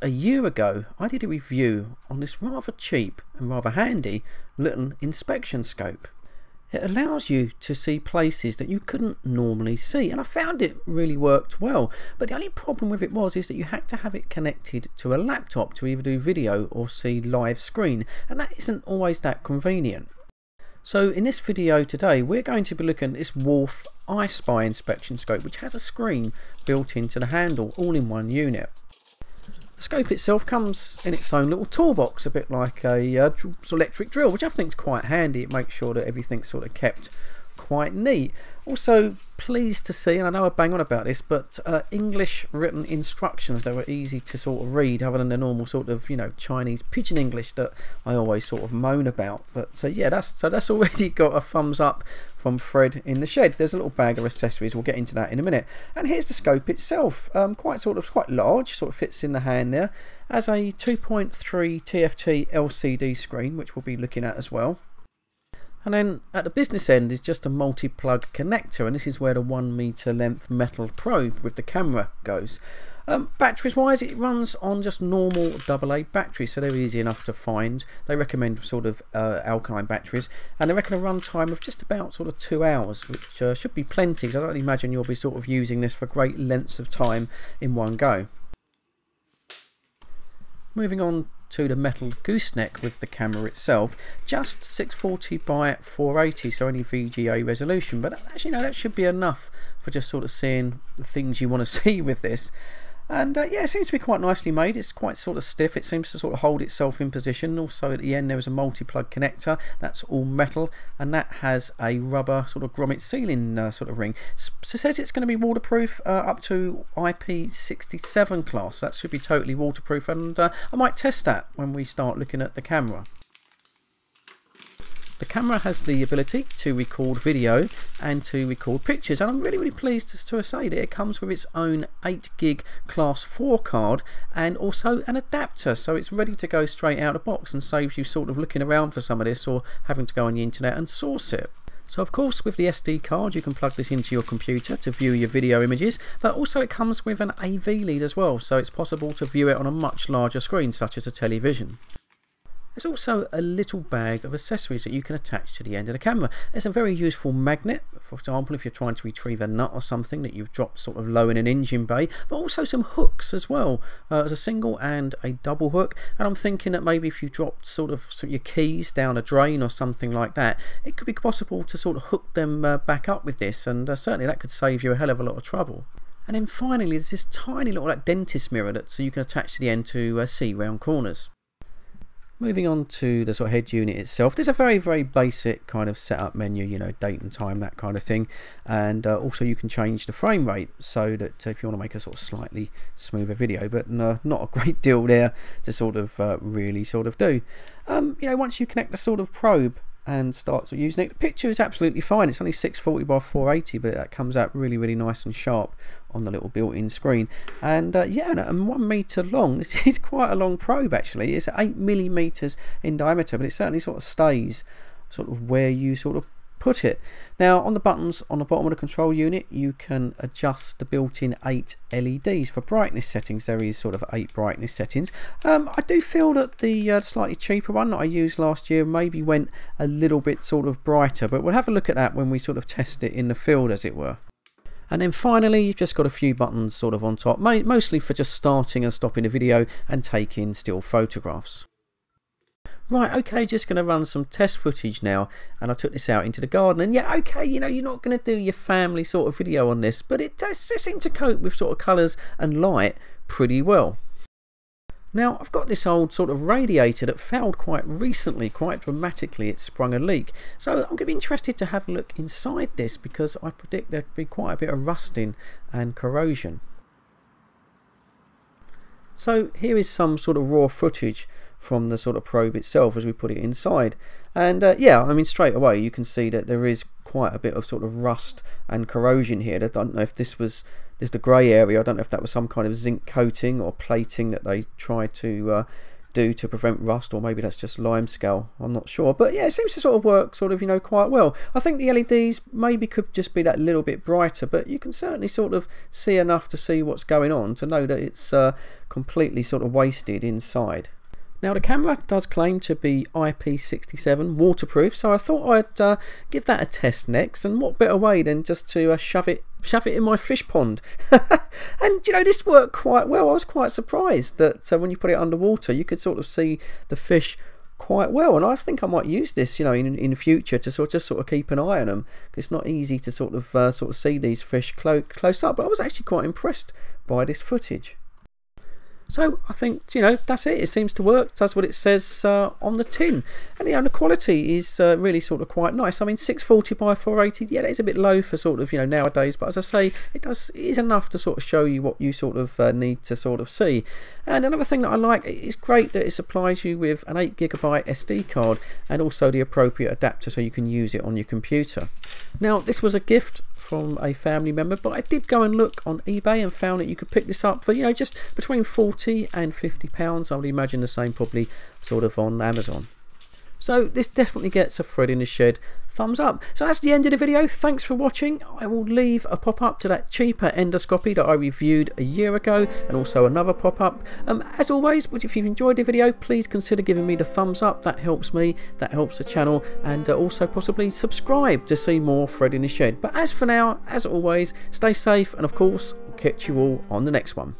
a year ago I did a review on this rather cheap and rather handy little inspection scope. It allows you to see places that you couldn't normally see, and I found it really worked well. But the only problem with it is that you had to have it connected to a laptop to either do video or see live screen, and that isn't always that convenient. So in this video today we're going to be looking at this Wolf Eye-Spy inspection scope, which has a screen built into the handle, all in one unit. The scope itself comes in its own little toolbox, a bit like a electric drill, which I think is quite handy. It makes sure that everything's sort of kept quite neat. Also pleased to see, and I know I bang on about this, but English written instructions that were easy to sort of read, other than the normal sort of, you know, Chinese pidgin English that I always sort of moan about. But yeah, that's already got a thumbs up from Fred in the shed. There's a little bag of accessories, we'll get into that in a minute. And here's the scope itself, quite large, sort of fits in the hand there, as a 2.3 TFT LCD screen, which we'll be looking at as well. And then at the business end is just a multi-plug connector, and this is where the 1 meter length metal probe with the camera goes. Batteries wise, it runs on just normal AA batteries, so they're easy enough to find. They recommend sort of alkaline batteries, and they reckon a run time of just about sort of 2 hours, which should be plenty, because I don't imagine you'll be sort of using this for great lengths of time in one go. Moving on to the metal gooseneck with the camera itself, just 640 by 480, so only VGA resolution, but actually no, that should be enough for just sort of seeing the things you want to see with this. And yeah, it seems to be quite nicely made. It's quite sort of stiff. It seems to sort of hold itself in position. Also at the end there is a multi-plug connector. That's all metal, and that has a rubber sort of grommet sealing sort of ring. So it says it's going to be waterproof up to IP67 class. That should be totally waterproof, and I might test that when we start looking at the camera. The camera has the ability to record video and to record pictures, and I'm really pleased to say that it comes with its own 8 gig class 4 card and also an adapter, so it's ready to go straight out of the box and saves you sort of looking around for some of this or having to go on the internet and source it. So of course with the SD card you can plug this into your computer to view your video images, but also it comes with an AV lead as well, so it's possible to view it on a much larger screen such as a television. There's also a little bag of accessories that you can attach to the end of the camera. There's a very useful magnet, for example if you're trying to retrieve a nut or something that you've dropped sort of low in an engine bay, but also some hooks as well. There's a single and a double hook, and I'm thinking that maybe if you dropped sort of your keys down a drain or something like that, it could be possible to sort of hook them back up with this, and certainly that could save you a hell of a lot of trouble. And then finally there's this tiny little like dentist mirror that so you can attach to the end to see round corners. Moving on to the sort of head unit itself, there's a very basic kind of setup menu, you know, date and time, that kind of thing, and also you can change the frame rate so that if you want to make a sort of slightly smoother video, but not a great deal there to sort of really sort of do. You know, once you connect the sort of probe and start sort of using it, the picture is absolutely fine. It's only 640 by 480, but that comes out really nice and sharp on the little built-in screen. And yeah, and 1 meter long. This is quite a long probe actually. It's 8 millimeters in diameter, but it certainly sort of stays sort of where you sort of put it. Now on the buttons on the bottom of the control unit you can adjust the built-in 8 LEDs for brightness settings. There is sort of 8 brightness settings. I do feel that the slightly cheaper one that I used last year maybe went a little bit sort of brighter, but we'll have a look at that when we sort of test it in the field as it were. And then finally you've just got a few buttons sort of on top, mostly for just starting and stopping the video and taking still photographs. Right, okay, just going to run some test footage now, and I took this out into the garden, and yeah, okay, you know, you're not going to do your family sort of video on this, but it does seem to cope with sort of colours and light pretty well. Now, I've got this old sort of radiator that failed quite recently, quite dramatically. It sprung a leak. So I'm going to be interested to have a look inside this, because I predict there'd be quite a bit of rusting and corrosion. So here is some sort of raw footage from the sort of probe itself as we put it inside, and yeah, I mean straight away you can see that there is quite a bit of sort of rust and corrosion here. I don't know if this was the grey area, I don't know if that was some kind of zinc coating or plating that they tried to do to prevent rust, or maybe that's just limescale, I'm not sure. But yeah, it seems to sort of work sort of, you know, quite well. I think the LEDs maybe could just be that little bit brighter, but you can certainly sort of see enough to see what's going on, to know that it's completely sort of wasted inside. Now the camera does claim to be IP67 waterproof, so I thought I'd give that a test next, and what better way than just to shove it in my fish pond. And you know, this worked quite well. I was quite surprised that when you put it underwater you could sort of see the fish quite well, and I think I might use this, you know, in the future to sort of keep an eye on them, because it's not easy to sort of see these fish close up. But I was actually quite impressed by this footage. So I think, you know, that's it. It seems to work. Does what it says on the tin, and you know, the quality is really sort of quite nice. I mean, 640 by 480. Yeah, that is a bit low for sort of, you know, nowadays. But as I say, it is enough to sort of show you what you sort of need to sort of see. And another thing that I like, it's great that it supplies you with an 8GB SD card and also the appropriate adapter so you can use it on your computer. Now, this was a gift from a family member, but I did go and look on eBay and found that you could pick this up for, you know, just between £40 and £50. I would imagine the same probably sort of on Amazon. So this definitely gets a thread in the shed thumbs up. So that's the end of the video. Thanks for watching. I will leave a pop-up to that cheaper endoscopy that I reviewed a year ago, and also another pop-up. As always, if you've enjoyed the video, please consider giving me the thumbs up. That helps me, that helps the channel, and also possibly subscribe to see more thread in the shed. But as for now, as always, stay safe, and of course, I'll catch you all on the next one.